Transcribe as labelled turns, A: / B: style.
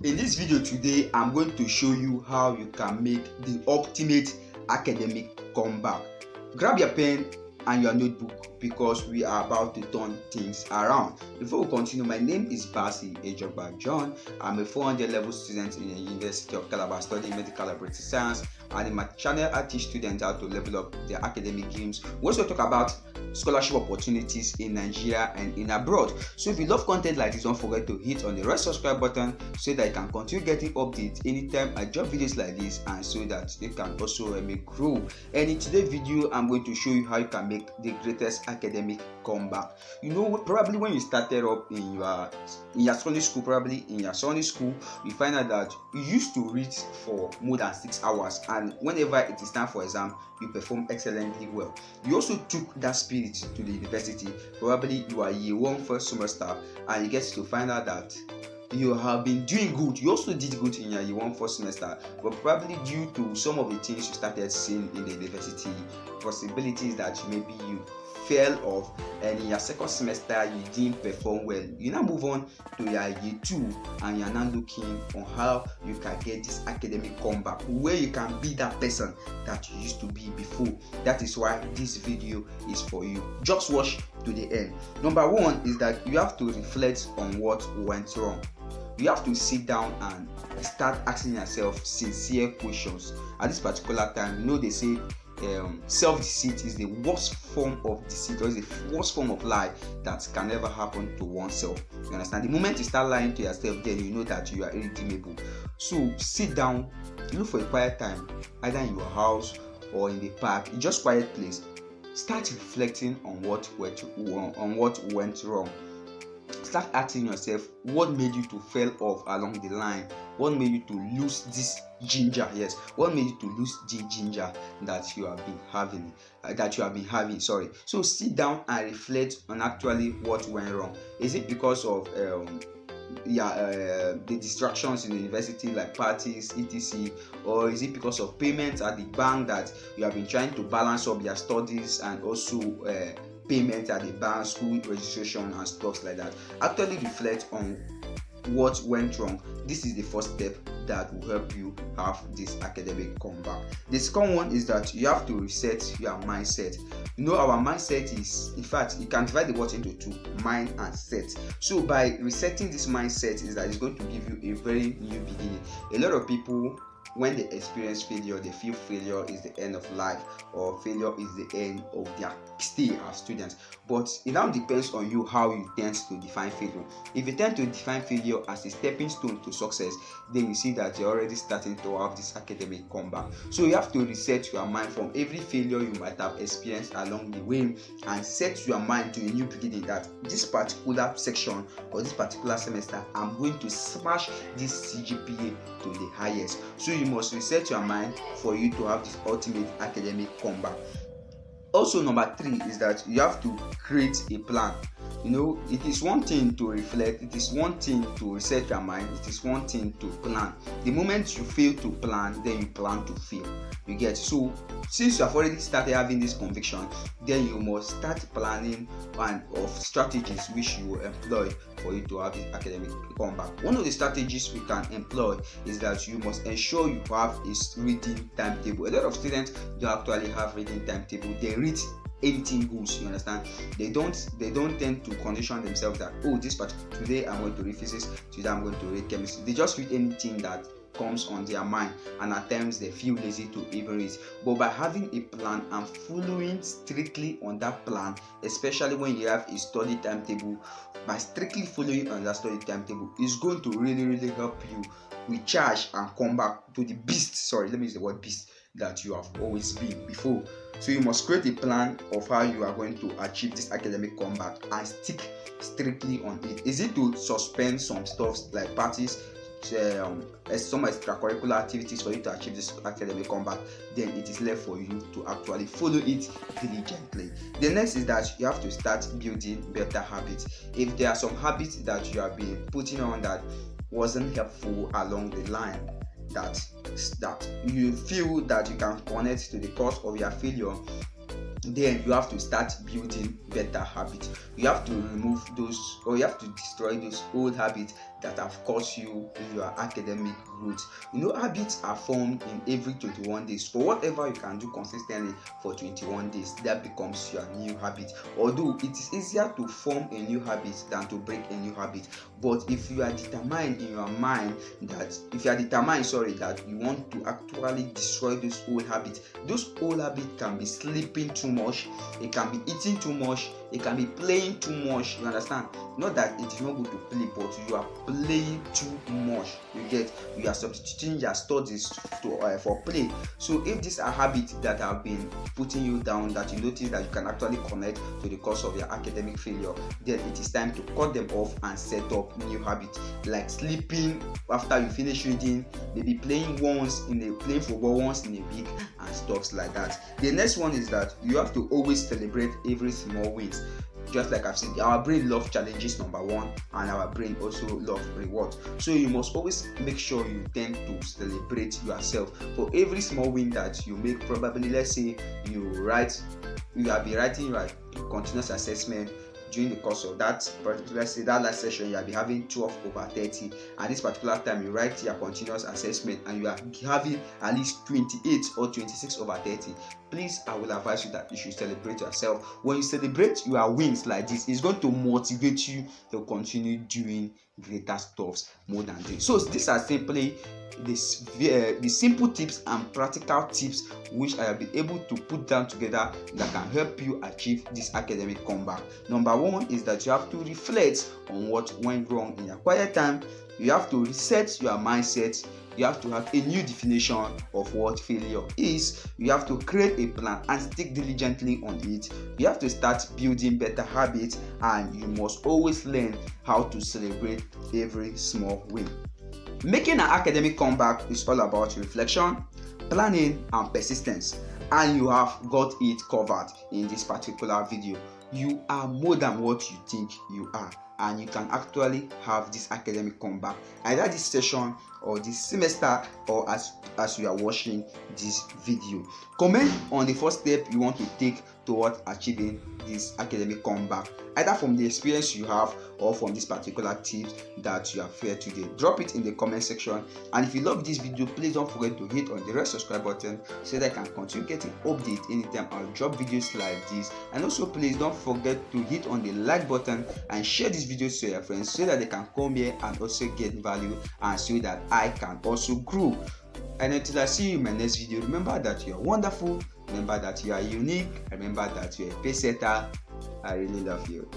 A: In this video today, I'm going to show you how you can make the ultimate academic comeback. Grab your pen and your notebook because we are about to turn things around. Before we continue, my name is Basi Ejogba John. I'm a 400 level student in the University of Calabar studying medical laboratory science, and in my channel I teach students how to level up their academic games. We also talk about scholarship opportunities in Nigeria and in abroad. So if you love content like this, don't forget to hit on the red subscribe button so that you can continue getting updates anytime I drop videos like this, and so that you can also help me grow. And in today's video, I'm going to show you how you can make the greatest academic comeback. You know, probably when you started up in your Sunday school, you find out that you used to read for more than 6 hours, and whenever it is time for exam, you perform excellently well. You also took that spirit to the university. Probably you are year one first semester, and you get to find out that you have been doing good. You also did good in your year one first semester, but probably due to some of the things you started seeing in the university, possibilities that maybe you fell off, and in your second semester you didn't perform well, you now move on to your year 2 and you're now looking on how you can get this academic comeback where you can be that person that you used to be before. That is why this video is for you. Just watch to the end. Number one is that you have to reflect on what went wrong. You have to sit down and start asking yourself sincere questions. At this particular time, you know, they say self-deceit is the worst form of deceit, or is the worst form of lie that can ever happen to oneself. You understand? The moment you start lying to yourself, then you know that you are irredeemable. So sit down, look for a quiet time, either in your house or in the park, just quiet place. Start reflecting on what went wrong. Start asking yourself, what made you to fall off along the line? What made you to lose this ginger? Yes, what made you to lose the ginger that you have been having? Sorry. So sit down and reflect on actually what went wrong. Is it because of the distractions in the university like parties, etc., or is it because of payments at the bank that you have been trying to balance up your studies and also payment at the bank, school registration and stuff like that? Actually reflect on what went wrong. This is the first step that will help you have this academic comeback. The second one is that you have to reset your mindset. You know, our mindset is, in fact, you can divide the word into two, mind and set. So by resetting this mindset, is that it's going to give you a very new beginning. A lot of people, when they experience failure, they feel failure is the end of life, or failure is the end of their stay as students. But it now depends on you how you tend to define failure. If you tend to define failure as a stepping stone to success, then you see that you're already starting to have this academic comeback. So you have to reset your mind from every failure you might have experienced along the way, and set your mind to a new beginning, that this particular section or this particular semester, I'm going to smash this CGPA to the highest. So you must reset your mind for you to have this ultimate academic comeback. Also, number 3 is that you have to create a plan. You know, it is one thing to reflect, it is one thing to reset your mind, it is one thing to plan. The moment you fail to plan, then you plan to fail. You get? So since you have already started having this conviction, then you must start planning of strategies which you will employ for you to have this academic comeback. One of the strategies we can employ is that you must ensure you have a reading timetable. A lot of students don't actually have reading timetable. They read anything goes, you understand? They don't tend to condition themselves that, oh, today I'm going to read physics, today I'm going to read chemistry. They just read anything that comes on their mind, and at times they feel lazy to even read. But by having a plan and following strictly on that plan, especially when you have a study timetable, by strictly following on that study timetable, is going to really help you recharge and come back to the beast, let me use the word beast, that you have always been before. So you must create a plan of how you are going to achieve this academic comeback and stick strictly on it. Is it to suspend some stuff like parties, some extracurricular activities for you to achieve this academic comeback? Then it is left for you to actually follow it diligently. The next is that you have to start building better habits. If there are some habits that you have been putting on that wasn't helpful along the line, that you feel that you can connect to the cause of your failure, then you have to start building better habits. You have to remove those, or you have to destroy those old habits that have caused you in your academic growth. Habits are formed in every 21 days. For whatever you can do consistently for 21 days, that becomes your new habit. Although it is easier to form a new habit than to break a new habit, but if you are determined in your mind that you want to actually destroy those old habits can be sleeping too much, it can be eating too much, it can be playing too much. You understand? Not that it is not good to play, but you are playing too much. You are substituting your studies for play. So if these are habits that have been putting you down, that you notice that you can actually connect to the cause of your academic failure, then it is time to cut them off and set up new habits, like sleeping after you finish reading, maybe playing football once in a week, and stuff like that. The next one is that you have to always celebrate every small wins. Just like I've said, our brain loves challenges, number one, and our brain also loves reward. So you must always make sure you tend to celebrate yourself for every small win that you make. Probably, let's say you have been writing your continuous assessment. During the course of that, let's say that last session, you have been having 12/30, and this particular time you write your continuous assessment and you are having at least 28 or 26/30. Please, I will advise you that you should celebrate yourself. When you celebrate your wins like this, it's going to motivate you to continue doing greater stuffs more than this. So these are simply the simple tips and practical tips which I have been able to put down together that can help you achieve this academic comeback. Number one is that you have to reflect on what went wrong in your quiet time. You have to reset your mindset. You have to have a new definition of what failure is. You have to create a plan and stick diligently on it. You have to start building better habits, and you must always learn how to celebrate every small win. Making an academic comeback is all about reflection, planning, and persistence, and you have got it covered in this particular video. You are more than what you think you are, and you can actually have this academic comeback either this session or this semester, or as you are watching this video. Comment on the first step you want to take toward achieving this academic comeback, either from the experience you have or from this particular tips that you have heard today. Drop it in the comment section, and if you love this video, please don't forget to hit on the red subscribe button so that I can continue getting updates anytime I'll drop videos like this. And also, please don't forget to hit on the like button and share these videos to your friends so that they can come here and also get value, and so that I can also grow. And until I see you in my next video, remember that you are wonderful, remember that you are unique, remember that you are a pace setter. I really love you.